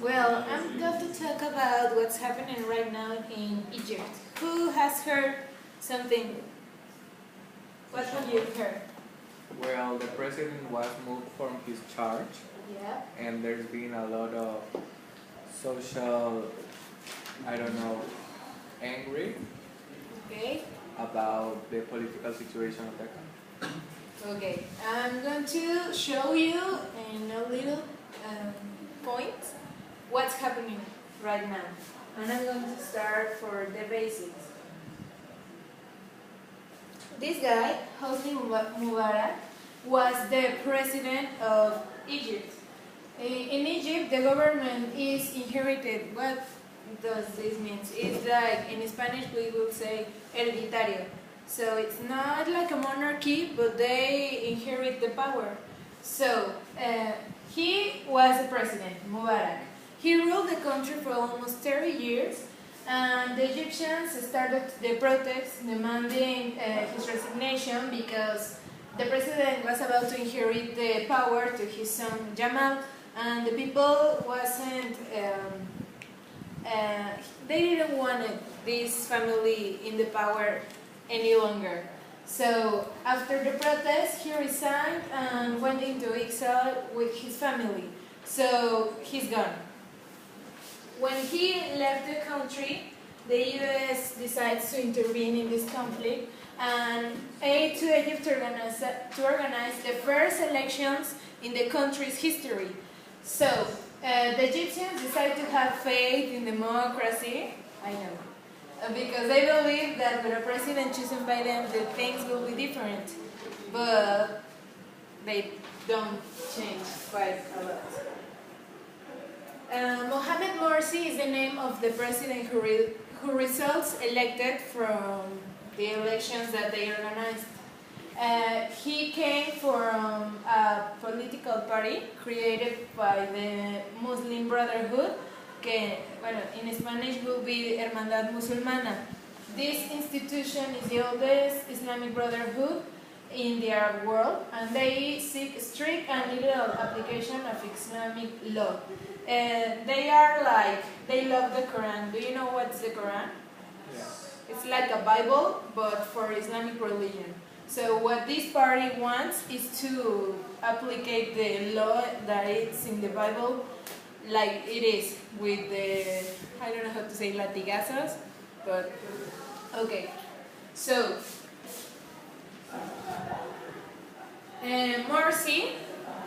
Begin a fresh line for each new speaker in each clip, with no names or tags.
Well, I'm going to talk about what's happening right now in Egypt. Who has heard something? What have you heard?
Well, the president was moved from his charge,
Yeah.
and there's been a lot of social, I don't know, angry
Okay.
about the political situation of the country.
Okay. I'm going to show you in a little point what's happening right now. And I'm going to start for the basics. This guy, Hosni Mubarak, was the president of Egypt. In Egypt, the government is inherited. What does this mean? It's like, in Spanish we will say hereditario. So it's not like a monarchy, but they inherit the power. So he was the president, Mubarak. He ruled the country for almost 30 years, and the Egyptians started the protests demanding his resignation because the president was about to inherit the power to his son Jamal, and the people wasn't, they didn't want this family in the power any longer. So after the protest, he resigned and went into exile with his family. So he's gone. When he left the country, the US decides to intervene in this conflict and aid to Egypt to organize the first elections in the country's history. So the Egyptians decide to have faith in democracy. I know. Because they believe that with a president chosen by them, the things will be different. But they don't change quite a lot. Mohamed Morsi is the name of the president who results elected from the elections that they organized. He came from a political party created by the Muslim Brotherhood, que bueno, in Spanish will be Hermandad Musulmana. This institution is the oldest Islamic Brotherhood in the Arab world, and they seek strict and literal application of Islamic law. They love the Quran. Do you know what's the Quran?
Yeah.
It's like a Bible, but for Islamic religion. So what this party wants is to applicate the law that is in the Bible like it is, with the, I don't know how to say latigazos, but okay. So Morsi,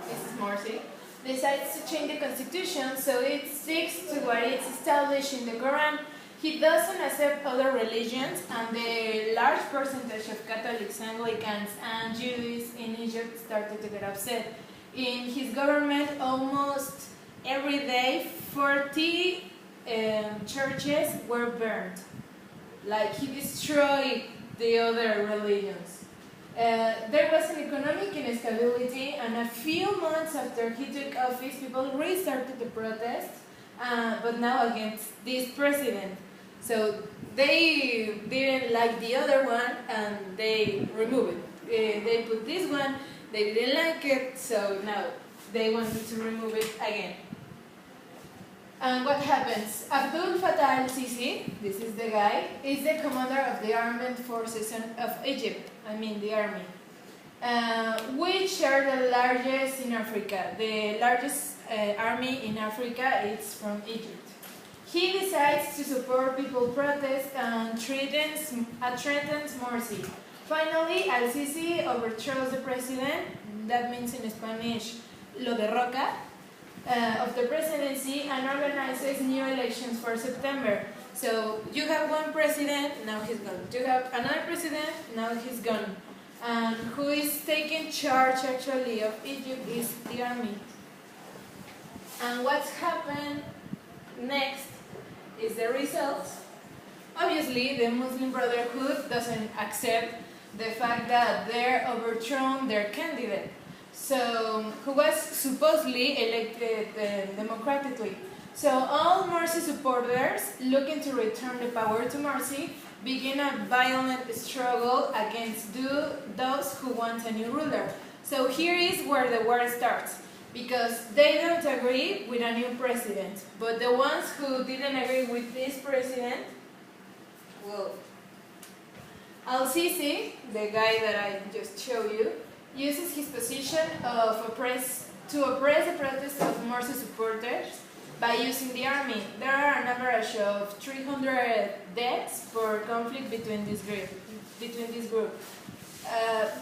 this is Morsi, decides to change the constitution so it sticks to what is established in the Quran. He doesn't accept other religions, and the large percentage of Catholics, Anglicans, and Jews in Egypt started to get upset. In his government, almost every day 40 churches were burned. Like, he destroyed the other religions. There was an economic instability, and a few months after he took office, people restarted the protests, but now against this president. So they didn't like the other one, and they removed it. They put this one, they didn't like it, so now they wanted to remove it again. And what happens? Abdul Fattah al-Sisi, this is the guy, is the commander of the armed forces of Egypt, I mean the army, which are the largest in Africa. The largest army in Africa is from Egypt. He decides to support people protest and threatens Morsi. Finally, al-Sisi overthrows the president, that means in Spanish, lo derroca, of the presidency, and organizes new elections for September. So you have one president, now he's gone. You have another president, now he's gone. And who is taking charge actually of Egypt is the army. And what's happened next is the results. Obviously, the Muslim Brotherhood doesn't accept the fact that they're overthrown their candidate. So, who was supposedly elected democratically. So all Morsi supporters, looking to return the power to Morsi, begin a violent struggle against those who want a new ruler. So here is where the war starts. because they don't agree with a new president. But the ones who didn't agree with this president, well, Al-Sisi, the guy that I just showed you, uses his position of to oppress the protest of Morsi supporters by using the army. There are an average of 300 deaths per conflict between this group.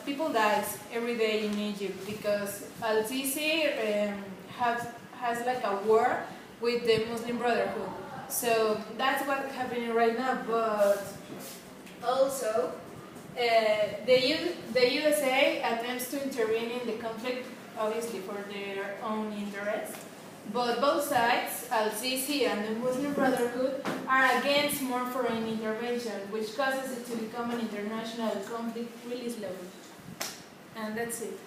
People die every day in Egypt because Al-Sisi has like a war with the Muslim Brotherhood. So that's what's happening right now. But also, the USA attempts to intervene in the conflict, obviously for their own interests. But both sides, Al-Sisi and the Muslim Brotherhood, are against more foreign intervention, which causes it to become an international conflict really slowly. And that's it.